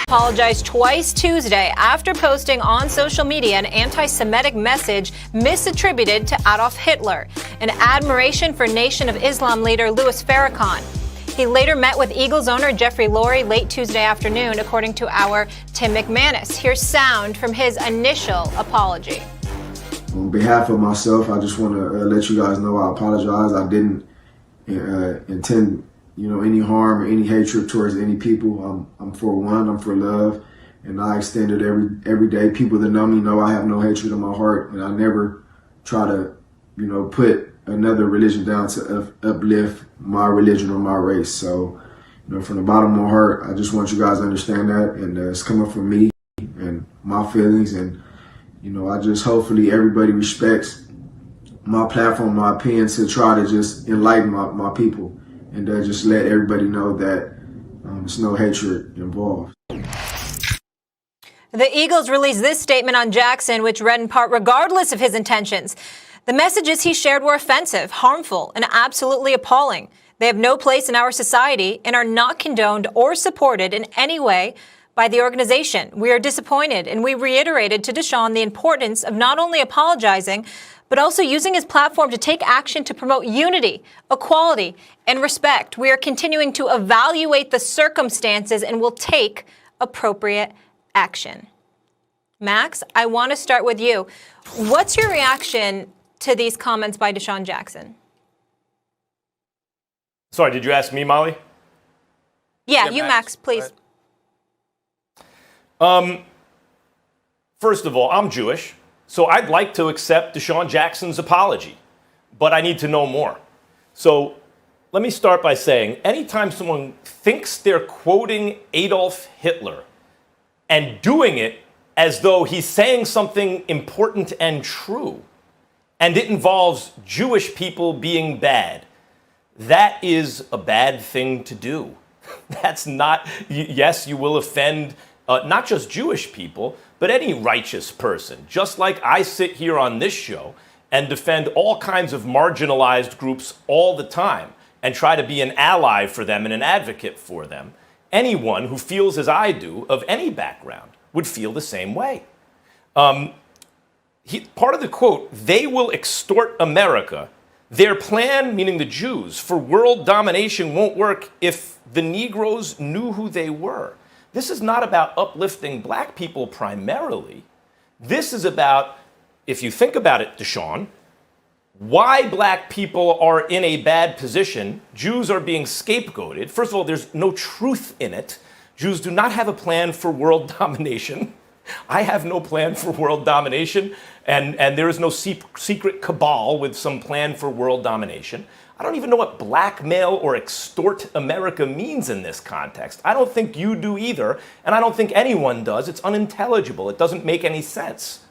Apologized twice Tuesday after posting on social media an anti-Semitic message misattributed to Adolf Hitler, an admiration for Nation of Islam leader Louis Farrakhan. He later met with Eagles owner Jeffrey Lurie late Tuesday afternoon, according to our Tim McManus. Here's sound from his initial apology. On behalf of myself, I just want to let you guys know I apologize. I didn't intend any harm or any hatred towards any people. I'm for one, I'm for love, and I extend it every day. People that know me know I have no hatred in my heart, and I never try to, put another religion down to uplift my religion or my race. So, from the bottom of my heart, I just want you guys to understand that, and it's coming from me and my feelings, and I just hopefully everybody respects my platform, my opinion, to try to just enlighten my people. And just let everybody know that there's no hatred involved. The Eagles released this statement on Jackson, which read in part, regardless of his intentions, the messages he shared were offensive, harmful, and absolutely appalling. They have no place in our society and are not condoned or supported in any way by the organization. We are disappointed, and we reiterated to DeSean the importance of not only apologizing, but also using his platform to take action to promote unity, equality, and respect. We are continuing to evaluate the circumstances and will take appropriate action. Max, I want to start with you. What's your reaction to these comments by DeSean Jackson? Sorry, did you ask me, Molly? Yeah, you, Max, please. First of all, I'm Jewish. So I'd like to accept DeSean Jackson's apology, but I need to know more. So let me start by saying, anytime someone thinks they're quoting Adolf Hitler and doing it as though he's saying something important and true, and it involves Jewish people being bad, that is a bad thing to do. That's not, yes, you will offend not just Jewish people, but any righteous person. Just like I sit here on this show and defend all kinds of marginalized groups all the time and try to be an ally for them and an advocate for them, anyone who feels as I do, of any background, would feel the same way. Part of the quote, they will extort America. Their plan, meaning the Jews, for world domination won't work if the Negroes knew who they were. This is not about uplifting black people primarily. This is about, if you think about it, DeSean, why black people are in a bad position. Jews are being scapegoated. First of all, there's no truth in it. Jews do not have a plan for world domination. I have no plan for world domination, and there is no secret cabal with some plan for world domination. I don't even know what blackmail or extort America means in this context. I don't think you do either, and I don't think anyone does. It's unintelligible. It doesn't make any sense.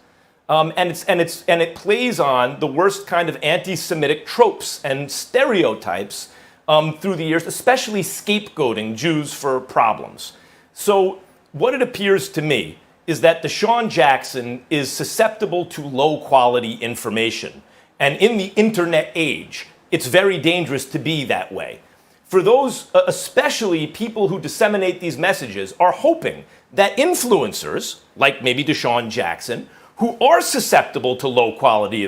And it plays on the worst kind of anti-Semitic tropes and stereotypes through the years, especially scapegoating Jews for problems. So what it appears to me is that DeSean Jackson is susceptible to low-quality information. And in the internet age, it's very dangerous to be that way. For those, especially people who disseminate these messages, are hoping that influencers, like maybe DeSean Jackson, who are susceptible to low quality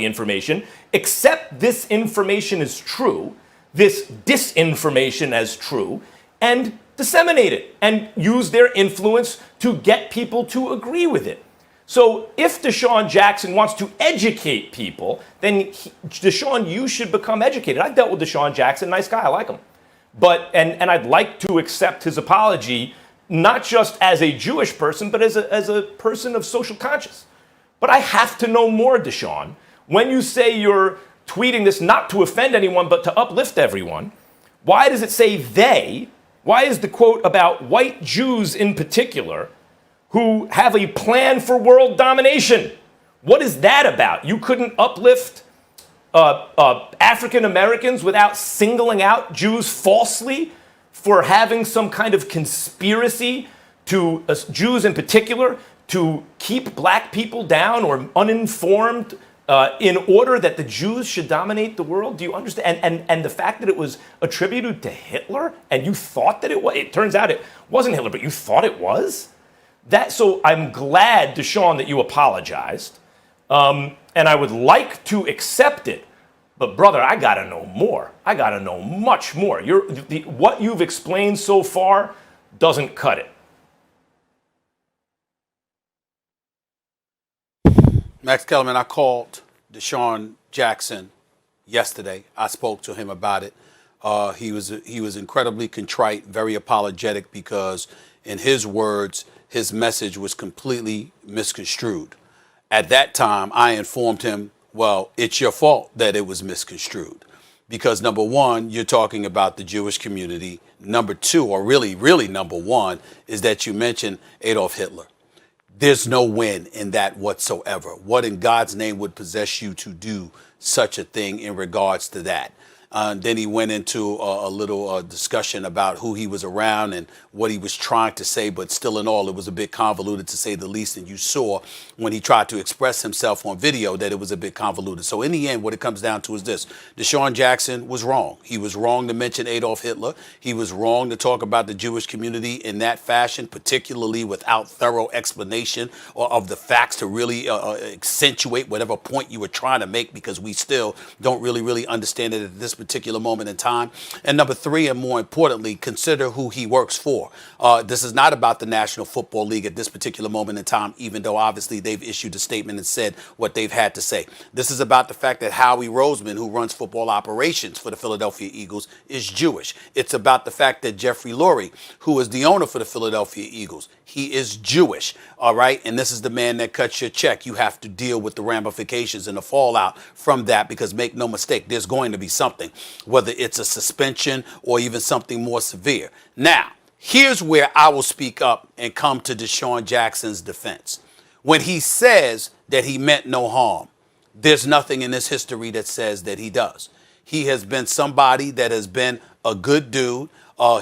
information, accept this information as true, this disinformation as true, and disseminate it and use their influence to get people to agree with it. So if DeSean Jackson wants to educate people, then DeSean, you should become educated. I've dealt with DeSean Jackson, nice guy, I like him. But, and I'd like to accept his apology, not just as a Jewish person, but as a person of social conscience. But I have to know more, DeSean. When you say you're tweeting this not to offend anyone, but to uplift everyone, why does it say they? Why is the quote about white Jews in particular who have a plan for world domination? What is that about? You couldn't uplift African Americans without singling out Jews falsely for having some kind of conspiracy to Jews in particular to keep black people down or uninformed in order that the Jews should dominate the world? Do you understand? And the fact that it was attributed to Hitler and you thought that it was, it turns out it wasn't Hitler, but you thought it was? So I'm glad, DeSean, that you apologized. And I would like to accept it. But brother, I gotta know more. I gotta know much more. What you've explained so far doesn't cut it. Max Kellerman, I called DeSean Jackson yesterday. I spoke to him about it. He was incredibly contrite, very apologetic, because in his words, his message was completely misconstrued. At that time, I informed him, well, it's your fault that it was misconstrued. Because number one, you're talking about the Jewish community. Number two, or really number one, is that you mentioned Adolf Hitler. There's no win in that whatsoever. What in God's name would possess you to do such a thing in regards to that? Then he went into a little discussion about who he was around and what he was trying to say, but still in all, it was a bit convoluted, to say the least. And you saw when he tried to express himself on video that it was a bit convoluted. So in the end, what it comes down to is this. DeSean Jackson was wrong. He was wrong to mention Adolf Hitler. He was wrong to talk about the Jewish community in that fashion, particularly without thorough explanation of the facts to really accentuate whatever point you were trying to make, because we still don't really understand it at this particular moment in time. And number three, and more importantly, consider who he works for. This is not about the National Football League at this particular moment in time, even though obviously they've issued a statement and said what they've had to say. This is about the fact that Howie Roseman, who runs football operations for the Philadelphia Eagles, is Jewish. It's about the fact that Jeffrey Lurie, who is the owner for the Philadelphia Eagles, he is Jewish, all right? And this is the man that cuts your check. You have to deal with the ramifications and the fallout from that, because make no mistake, there's going to be something, whether it's a suspension or even something more severe. Now, here's where I will speak up and come to DeSean Jackson's defense. When he says that he meant no harm, there's nothing in this history that says that he does. He has been somebody that has been a good dude.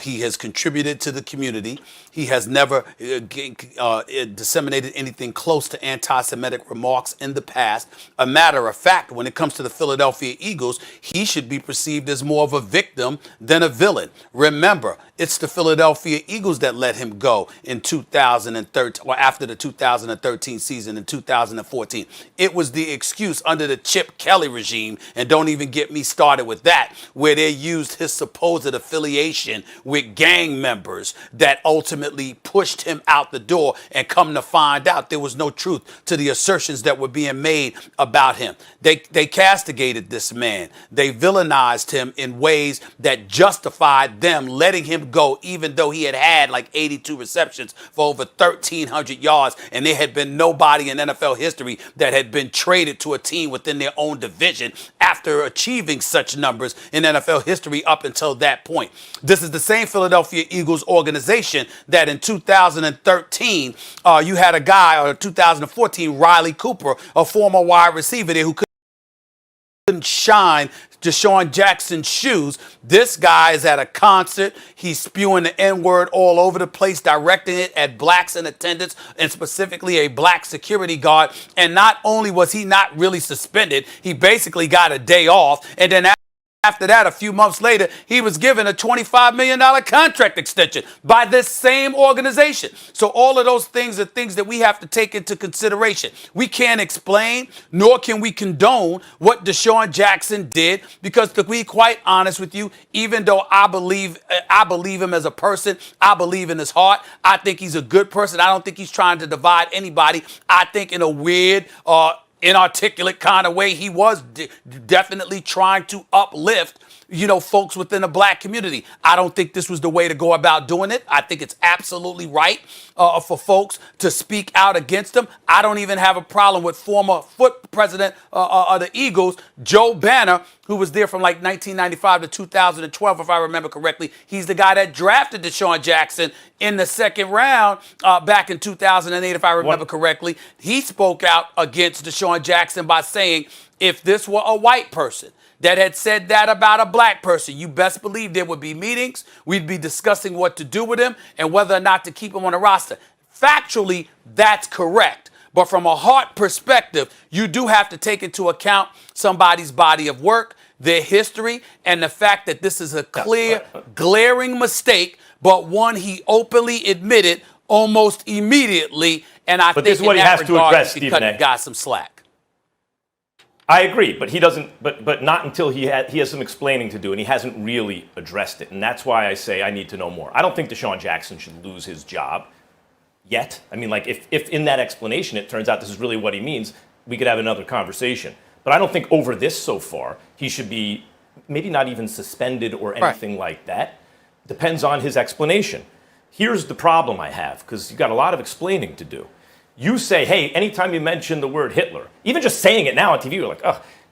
He has contributed to the community. He has never disseminated anything close to anti-Semitic remarks in the past. A matter of fact, when it comes to the Philadelphia Eagles, he should be perceived as more of a victim than a villain. Remember, it's the Philadelphia Eagles that let him go in 2013, or after the 2013 season in 2014. It was the excuse under the Chip Kelly regime, and don't even get me started with that, where they used his supposed affiliation with gang members that ultimately pushed him out the door, and come to find out there was no truth to the assertions that were being made about him. They castigated this man. They villainized him in ways that justified them letting him go, even though he had had like 82 receptions for over 1,300 yards, and there had been nobody in NFL history that had been traded to a team within their own division after achieving such numbers in NFL history up until that point. This is the same Philadelphia Eagles organization that in 2013, you had a guy, or 2014, Riley Cooper, a former wide receiver there, who couldn't shine DeSean Jackson's shoes. This guy is at a concert. He's spewing the N-word all over the place, directing it at blacks in attendance, and specifically a black security guard. And not only was he not really suspended, he basically got a day off. And then after that, a few months later, he was given a $25 million contract extension by this same organization. So all of those things are things that we have to take into consideration. We can't explain, nor can we condone what DeSean Jackson did, because to be quite honest with you, even though I believe him as a person, I believe in his heart. I think he's a good person. I don't think he's trying to divide anybody. I think in a weird, inarticulate kind of way, he was definitely trying to uplift, folks within the black community. I don't think this was the way to go about doing it. I think it's absolutely right for folks to speak out against him. I don't even have a problem with former president of the Eagles, Joe Banner, who was there from like 1995 to 2012, if I remember correctly. He's the guy that drafted DeSean Jackson in the second round back in 2008, if I remember correctly. He spoke out against DeSean Jackson by saying, if this were a white person that had said that about a black person, you best believe there would be meetings. We'd be discussing what to do with him and whether or not to keep him on the roster. Factually, that's correct. But from a heart perspective, you do have to take into account somebody's body of work, their history, and the fact that this is a clear, glaring mistake, but one he openly admitted almost immediately. And I think this is what he has to address, he cut Stephen A. the guy some slack. I agree, but he doesn't. But not until he has some explaining to do, and he hasn't really addressed it. And that's why I say I need to know more. I don't think DeSean Jackson should lose his job yet. I mean, like if in that explanation it turns out this is really what he means, we could have another conversation. But I don't think over this so far he should be maybe not even suspended or anything like that. Depends on his explanation. Here's the problem I have, because you've got a lot of explaining to do. You say, hey, anytime you mention the word Hitler, even just saying it now on TV, you're like,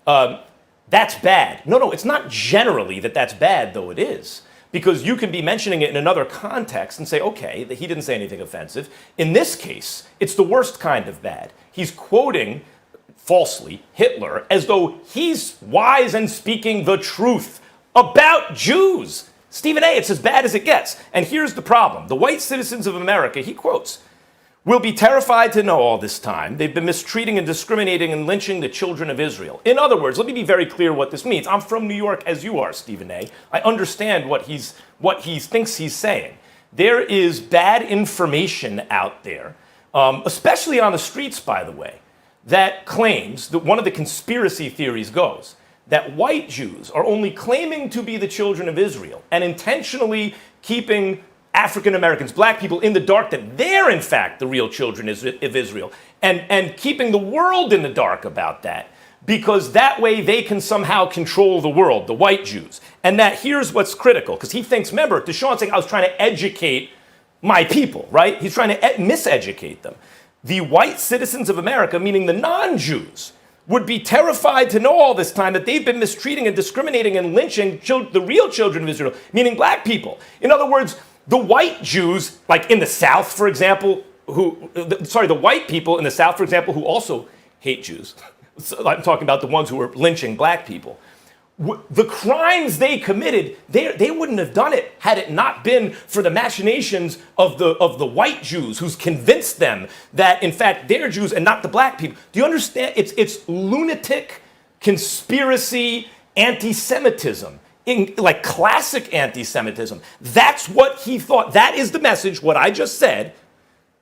oh, that's bad. No, it's not generally that's bad, though it is. Because you can be mentioning it in another context and say, okay, that he didn't say anything offensive. In this case, it's the worst kind of bad. He's quoting, falsely, Hitler as though he's wise and speaking the truth about Jews. Stephen A., it's as bad as it gets. And here's the problem. The white citizens of America, he quotes, will be terrified to know all this time they've been mistreating and discriminating and lynching the children of Israel. In other words, let me be very clear what this means. I'm from New York as you are, Stephen A. I understand what he thinks he's saying. There is bad information out there, especially on the streets, by the way, that claims that one of the conspiracy theories goes that white Jews are only claiming to be the children of Israel and intentionally keeping African Americans, black people, in the dark that they're in fact the real children of Israel, and keeping the world in the dark about that, because that way they can somehow control the world, the white Jews. And that here's what's critical, because he thinks, remember, DeSean's saying I was trying to educate my people, right? He's trying to miseducate them. The white citizens of America, meaning the non-Jews, would be terrified to know all this time that they've been mistreating and discriminating and lynching the real children of Israel, meaning black people. In other words, the white Jews, like in the South, for example, the white people in the South, for example, who also hate Jews. So I'm talking about the ones who are lynching black people. The crimes they committed, they wouldn't have done it had it not been for the machinations of the white Jews who's convinced them that, in fact, they're Jews and not the black people. Do you understand? It's lunatic, conspiracy, anti-Semitism. Like classic anti-Semitism. That's what he thought. That is the message. What I just said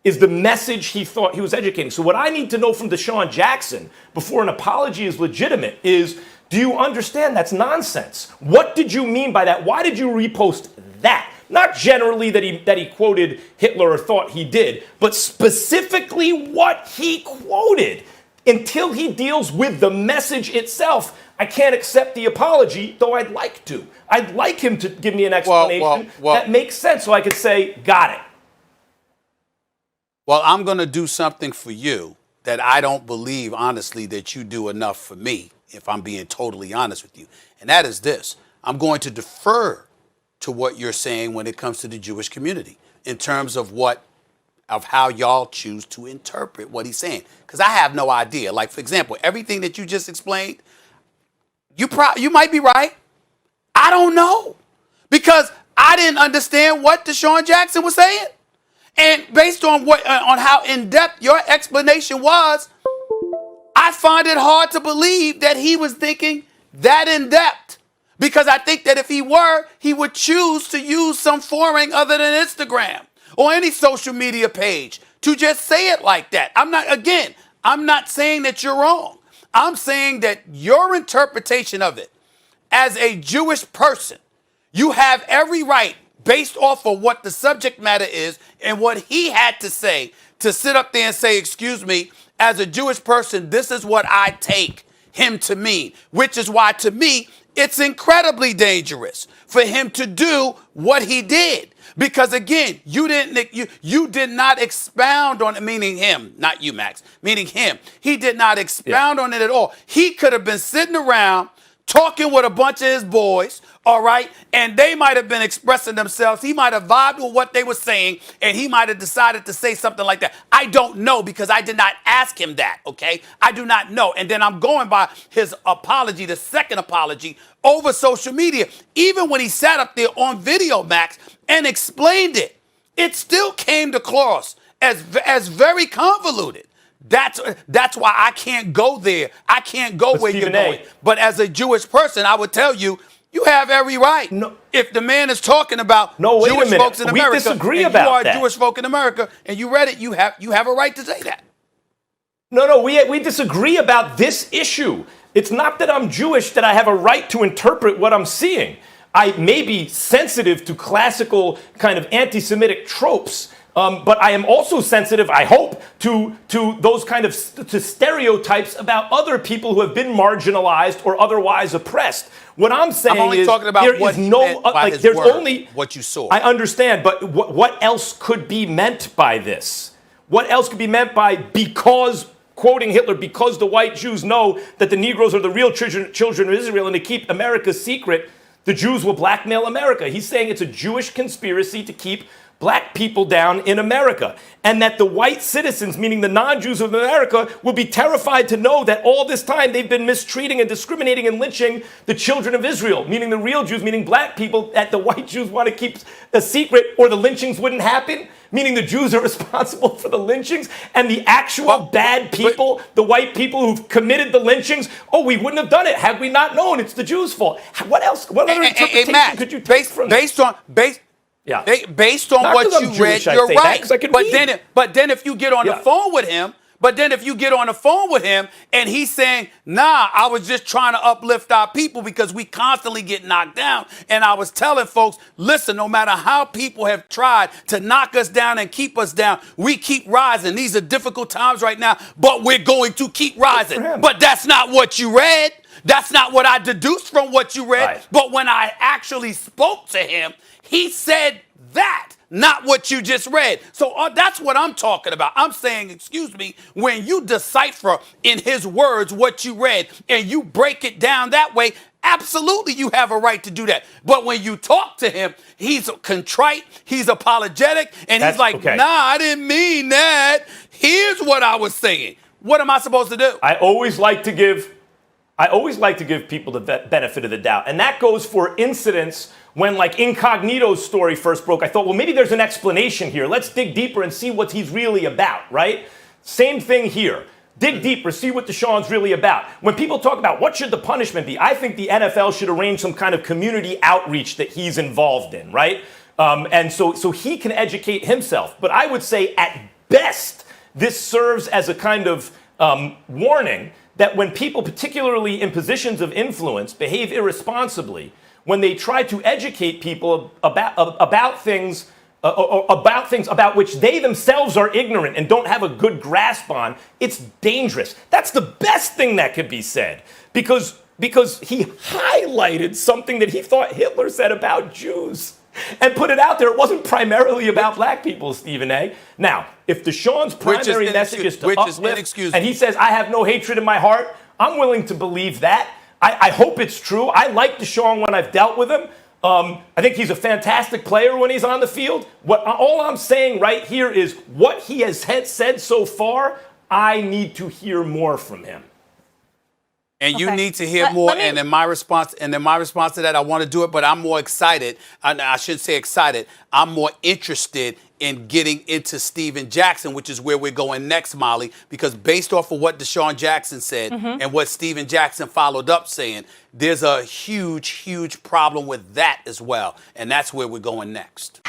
is the message he thought he was educating. So what I need to know from DeSean Jackson before an apology is legitimate is, do you understand that's nonsense? What did you mean by that? Why did you repost that? Not generally that he quoted Hitler or thought he did, but specifically what he quoted. Until he deals with the message itself, I can't accept the apology, though I'd like to. I'd like him to give me an explanation that makes sense so I could say, got it. Well, I'm going to do something for you that I don't believe, honestly, that you do enough for me, if I'm being totally honest with you. And that is this. I'm going to defer to what you're saying when it comes to the Jewish community in terms of how y'all choose to interpret what he's saying. Because I have no idea. Like, for example, everything that you just explained, you might be right. I don't know. Because I didn't understand what DeSean Jackson was saying. And based on on how in-depth your explanation was, I find it hard to believe that he was thinking that in-depth. Because I think that if he were, he would choose to use some forum other than Instagram or any social media page to just say it like that. I'm not saying that you're wrong. I'm saying that your interpretation of it as a Jewish person, you have every right, based off of what the subject matter is and what he had to say, to sit up there and say, excuse me, as a Jewish person, this is what I take him to mean, which is why, to me, it's incredibly dangerous for him to do what he did. Because again, you did not expound on it, meaning him, not you, Max, meaning him. He did not expound on it at all. He could have been sitting around talking with a bunch of his boys, all right, and they might have been expressing themselves. He might have vibed with what they were saying, and he might have decided to say something like that. I don't know, because I did not ask him that, okay? I do not know. And then I'm going by his apology, the second apology, over social media. Even when he sat up there on video, Max, and explained it, it still came across as very convoluted. That's why I can't go there. I can't go where you're going. But as a Jewish person, I would tell you, you have every right. No. If the man is talking about Jewish folks in America, we disagree and about you are that. Jewish folk in America, and you read it, you have a right to say that. No, we disagree about this issue. It's not that I'm Jewish that I have a right to interpret what I'm seeing. I may be sensitive to classical kind of anti-Semitic tropes, but I am also sensitive, I hope, to those kind of to stereotypes about other people who have been marginalized or otherwise oppressed. What I'm saying I'm only is talking about there what is he no meant by like his there's word, only what you saw. I understand, but what else could be meant by this? What else could be meant by because, quoting Hitler, because the white Jews know that the Negroes are the real children of Israel and to keep America secret, the Jews will blackmail America. He's saying it's a Jewish conspiracy to keep black people down in America, and that the white citizens, meaning the non-Jews of America, will be terrified to know that all this time they've been mistreating and discriminating and lynching the children of Israel, meaning the real Jews, meaning black people that the white Jews want to keep a secret or the lynchings wouldn't happen, meaning the Jews are responsible for the lynchings, and the actual bad people, the white people who've committed the lynchings, we wouldn't have done it had we not known it's the Jews' fault. What else? What other interpretation could you take from based on not what you read, Jewish, you're right. That, but then if you get on the phone with him, and he's saying, nah, I was just trying to uplift our people because we constantly get knocked down. And I was telling folks, listen, no matter how people have tried to knock us down and keep us down, we keep rising. These are difficult times right now, but we're going to keep rising. But that's not what you read. That's not what I deduced from what you read. Right. But when I actually spoke to him, he said that, not what you just read. So that's what I'm talking about. I'm saying, excuse me, when you decipher in his words what you read and you break it down that way, absolutely you have a right to do that. But when you talk to him, he's contrite, he's apologetic, and he's like, nah, I didn't mean that. Here's what I was saying. What am I supposed to do? I always like to give people the benefit of the doubt. And that goes for incidents when, like, Incognito's story first broke. I thought, well, maybe there's an explanation here. Let's dig deeper and see what he's really about, right? Same thing here. Dig deeper, see what DeSean's really about. When people talk about what should the punishment be, I think the NFL should arrange some kind of community outreach that he's involved in, right? And so he can educate himself. But I would say, at best, this serves as a kind of warning that when people, particularly in positions of influence, behave irresponsibly, when they try to educate people about things about which they themselves are ignorant and don't have a good grasp on, it's dangerous. That's the best thing that could be said, because he highlighted something that he thought Hitler said about Jews and put it out there. It wasn't primarily about black people, Stephen A. Now, if DeSean's primary message is to uplift, and he says, I have no hatred in my heart, I'm willing to believe that. I hope it's true. I like DeSean when I've dealt with him. I think he's a fantastic player when he's on the field. All I'm saying right here is what he has said so far, I need to hear more from him. And you need to hear more. And in my response to that, I want to do it, but I'm more excited. I shouldn't say excited. I'm more interested in getting into DeSean Jackson, which is where we're going next, Molly, because based off of what DeSean Jackson said and what DeSean Jackson followed up saying, there's a huge, huge problem with that as well. And that's where we're going next.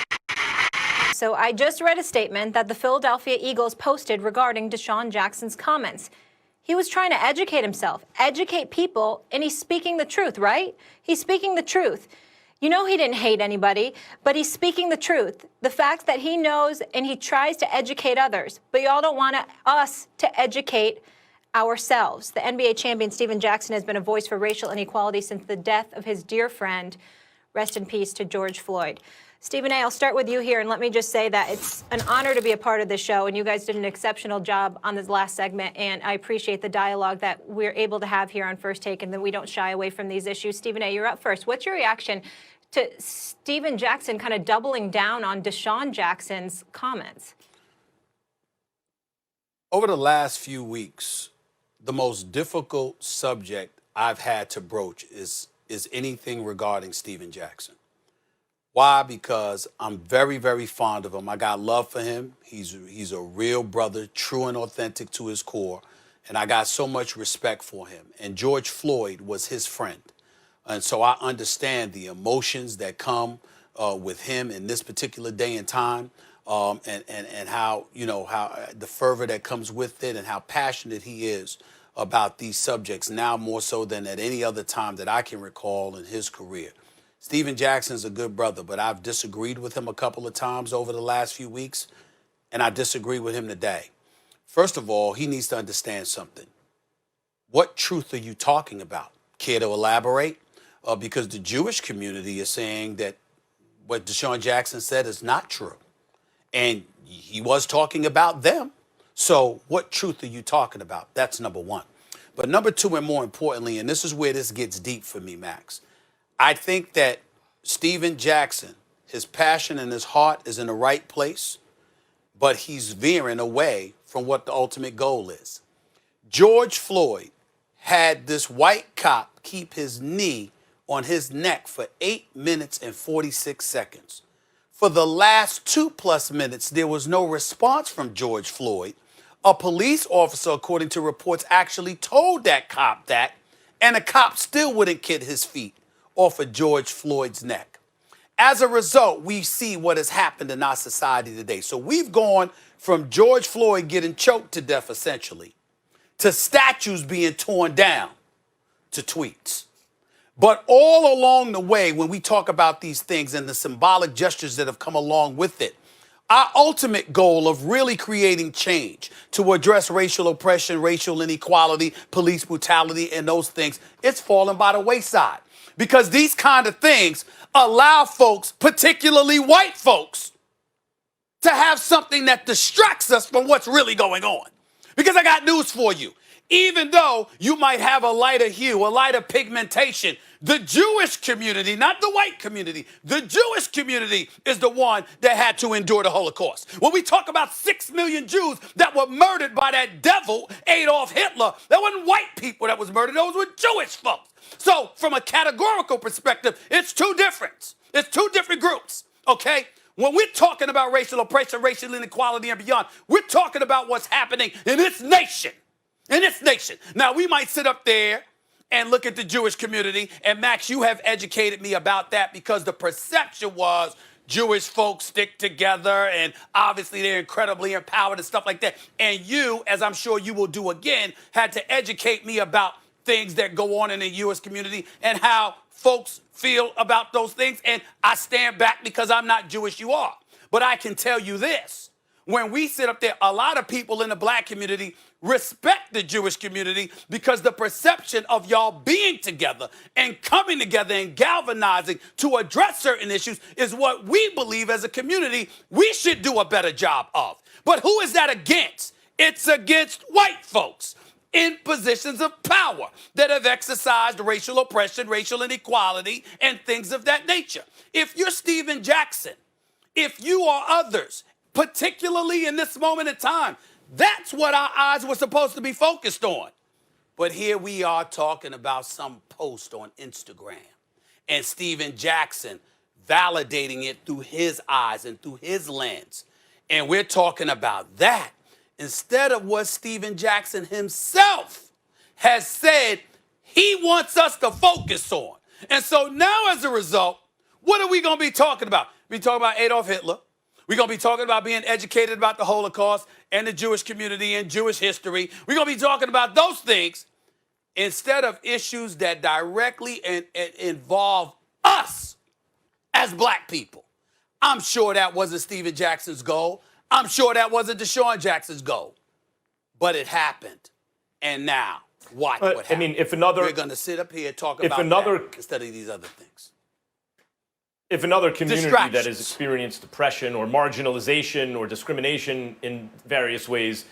So I just read a statement that the Philadelphia Eagles posted regarding DeSean Jackson's comments. He was trying to educate himself, educate people, and he's speaking the truth, right? He's speaking the truth. You know he didn't hate anybody, but he's speaking the truth. The fact that he knows and he tries to educate others, but y'all don't want us to educate ourselves. The NBA champion DeSean Jackson has been a voice for racial inequality since the death of his dear friend. Rest in peace to George Floyd. Stephen A., I'll start with you here, and let me just say that it's an honor to be a part of this show, and you guys did an exceptional job on this last segment, and I appreciate the dialogue that we're able to have here on First Take, and that we don't shy away from these issues. Stephen A., you're up first. What's your reaction to DeSean Jackson kind of doubling down on DeSean Jackson's comments? Over the last few weeks, the most difficult subject I've had to broach is anything regarding DeSean Jackson. Why? Because I'm very, very fond of him. I got love for him. He's a real brother, true and authentic to his core. And I got so much respect for him. And George Floyd was his friend. And so I understand the emotions that come with him in this particular day and time, and how, how the fervor that comes with it and how passionate he is about these subjects, now more so than at any other time that I can recall in his career. Stephen Jackson's a good brother, but I've disagreed with him a couple of times over the last few weeks, and I disagree with him today. First of all, he needs to understand something. What truth are you talking about? Care to elaborate? Because the Jewish community is saying that what DeSean Jackson said is not true. And he was talking about them. So what truth are you talking about? That's number one. But number two, and more importantly, and this is where this gets deep for me, Max, I think that Stephen Jackson, his passion and his heart is in the right place, but he's veering away from what the ultimate goal is. George Floyd had this white cop keep his knee on his neck for 8 minutes and 46 seconds. For the last 2+ minutes, there was no response from George Floyd. A police officer, according to reports, actually told that cop that, and the cop still wouldn't get his feet off of George Floyd's neck. As a result, we see what has happened in our society today. So we've gone from George Floyd getting choked to death, essentially, to statues being torn down, to tweets. But all along the way, when we talk about these things and the symbolic gestures that have come along with it, our ultimate goal of really creating change to address racial oppression, racial inequality, police brutality, and those things, it's fallen by the wayside. Because these kind of things allow folks, particularly white folks, to have something that distracts us from what's really going on. Because I got news for you. Even though you might have a lighter hue, a lighter pigmentation, the Jewish community, not the white community, the Jewish community is the one that had to endure the Holocaust. When we talk about 6 million Jews that were murdered by that devil, Adolf Hitler, that wasn't white people that was murdered, those were Jewish folks. So from a categorical perspective, it's two different. It's two different groups, okay? When we're talking about racial oppression, racial inequality, and beyond, we're talking about what's happening in this nation. In this nation. Now, we might sit up there and look at the Jewish community, and Max, you have educated me about that because the perception was Jewish folks stick together, and obviously they're incredibly empowered and stuff like that. And you, as I'm sure you will do again, had to educate me about things that go on in the U.S. community and how folks feel about those things. And I stand back because I'm not Jewish, you are. But I can tell you this. When we sit up there, a lot of people in the black community respect the Jewish community because the perception of y'all being together and coming together and galvanizing to address certain issues is what we believe as a community we should do a better job of. But who is that against? It's against white folks in positions of power that have exercised racial oppression, racial inequality, and things of that nature. If you're Stephen Jackson, if you are others, particularly in this moment in time, that's what our eyes were supposed to be focused on. But here we are talking about some post on Instagram and Stephen Jackson validating it through his eyes and through his lens. And we're talking about that instead of what Stephen Jackson himself has said he wants us to focus on. And so now as a result, what are we going to be talking about? We're talking about Adolf Hitler. We're going to be talking about being educated about the Holocaust and the Jewish community and Jewish history. We're going to be talking about those things instead of issues that directly involve us as black people. I'm sure that wasn't Stephen Jackson's goal. I'm sure that wasn't DeSean Jackson's goal. But it happened. And now, watch what happened. I mean, if another... We're going to sit up here and talk about that instead of these other things. If another community that has experienced oppression or marginalization or discrimination in various ways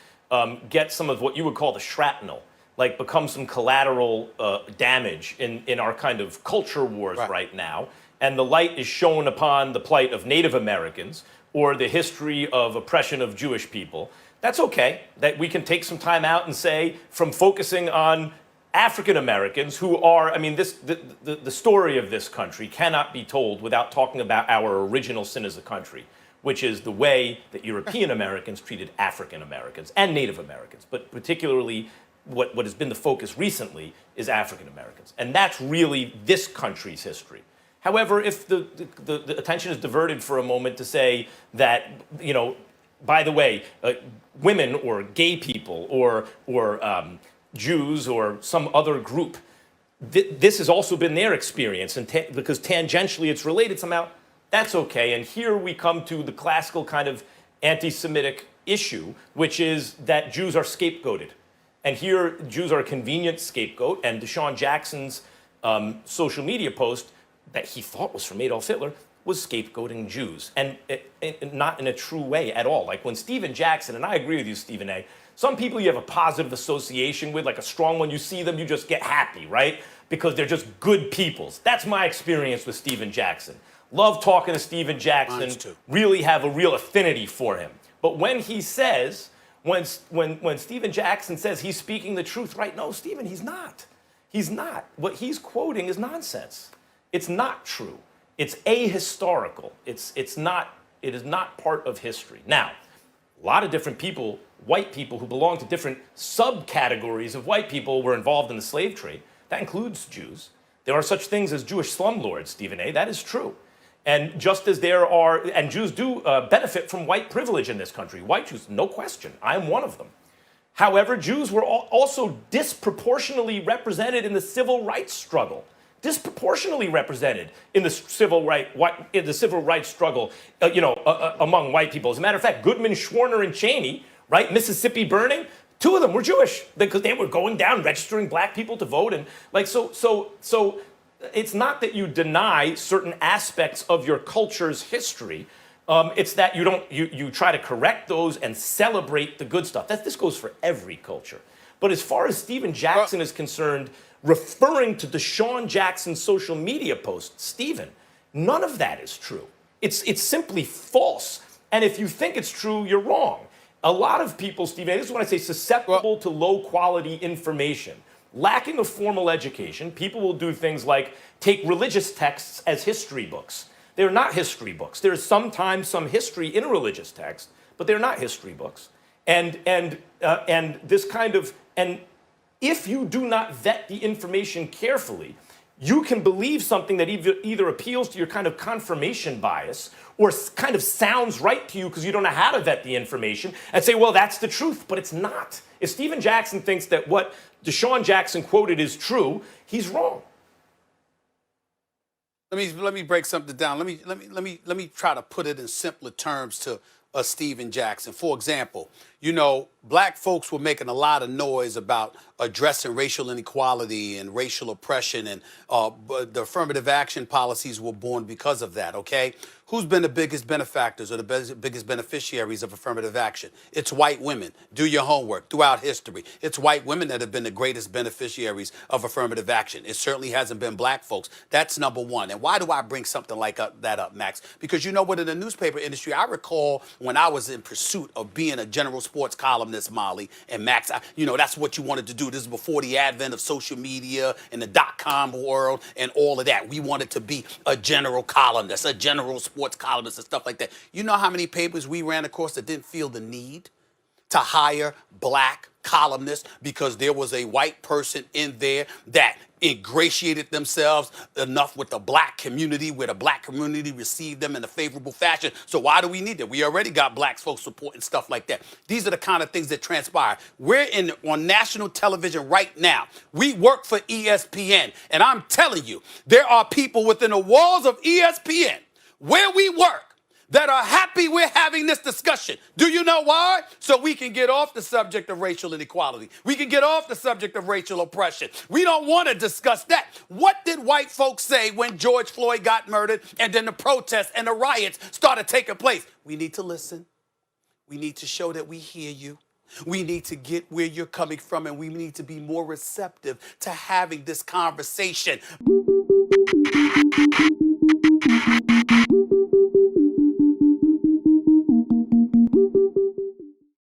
gets some of what you would call the shrapnel, like becomes some collateral damage in our kind of culture wars right now, and the light is shown upon the plight of Native Americans or the history of oppression of Jewish people, that's okay. That we can take some time out and say, from focusing on African Americans who are, I mean, the story of this country cannot be told without talking about our original sin as a country, which is the way that European Americans treated African Americans and Native Americans, but particularly what has been the focus recently is African Americans. And that's really this country's history. However, if the attention is diverted for a moment to say that, you know, by the way, women or gay people or Jews or some other group, this has also been their experience, and because tangentially it's related somehow, that's okay. And here we come to the classical kind of anti-Semitic issue, which is that Jews are scapegoated. And here, Jews are a convenient scapegoat, and DeSean Jackson's social media post that he thought was from Adolf Hitler was scapegoating Jews, and not in a true way at all. Like when Stephen Jackson, and I agree with you, Stephen A., some people you have a positive association with, like a strong one, you see them, you just get happy, right? Because they're just good peoples. That's my experience with Stephen Jackson. Love talking to Stephen Jackson, really have a real affinity for him. But when he says, when Stephen Jackson says he's speaking the truth, right? No, Stephen, he's not. He's not. What he's quoting is nonsense. It's not true. It's ahistorical. It is not part of history. Now, a lot of different people, white people who belong to different subcategories of white people were involved in the slave trade. That includes Jews. There are such things as Jewish slumlords, Stephen A. That is true. And just as there are, and Jews do benefit from white privilege in this country. White Jews, no question. I am one of them. However, Jews were also disproportionately represented in the civil rights struggle. Disproportionately represented in the civil rights struggle, among white people. As a matter of fact, Goodman, Schwerner, and Cheney, right, Mississippi burning, two of them were Jewish because they were going down registering black people to vote, and like so. It's not that you deny certain aspects of your culture's history. It's that you try to correct those and celebrate the good stuff. This goes for every culture. But as far as Stephen Jackson is concerned, referring to DeSean Jackson's social media post, Stephen, none of that is true. It's simply false. And if you think it's true, you're wrong. A lot of people, Stephen, this is when I say susceptible to low quality information. Lacking a formal education, people will do things like take religious texts as history books. They're not history books. There's sometimes some history in a religious text, but they're not history books. And this kind of, and if you do not vet the information carefully, you can believe something that either appeals to your kind of confirmation bias or kind of sounds right to you because you don't know how to vet the information and say, well, that's the truth, but it's not. If Stephen Jackson thinks that what DeSean Jackson quoted is true, he's wrong. Let me break something down. Let me try to put it in simpler terms to Stephen Jackson. For example, black folks were making a lot of noise about addressing racial inequality and racial oppression, and the affirmative action policies were born because of that, okay? Who's been the biggest benefactors or the biggest beneficiaries of affirmative action? It's white women. Do your homework. Throughout history, it's white women that have been the greatest beneficiaries of affirmative action. It certainly hasn't been black folks. That's number one. And why do I bring something like that up, Max? Because you know what, in the newspaper industry, I recall when I was in pursuit of being a general sports columnist, Molly and Max, that's what you wanted to do. This is before the advent of social media and the .com world and all of that. We wanted to be a general columnist, a general sports columnists and stuff like that. You know how many papers we ran across that didn't feel the need to hire black columnists because there was a white person in there that ingratiated themselves enough with the black community, where the black community received them in a favorable fashion. So why do we need that? We already got black folks supporting stuff like that. These are the kind of things that transpire. We're on national television right now. We work for ESPN, and I'm telling you, there are people within the walls of ESPN where we work that are happy we're having this discussion. Do you know why? So we can get off the subject of racial inequality. We can get off the subject of racial oppression. We don't want to discuss that. What did white folks say when George Floyd got murdered and then the protests and the riots started taking place? We need to listen. We need to show that we hear you. We need to get where you're coming from, and we need to be more receptive to having this conversation.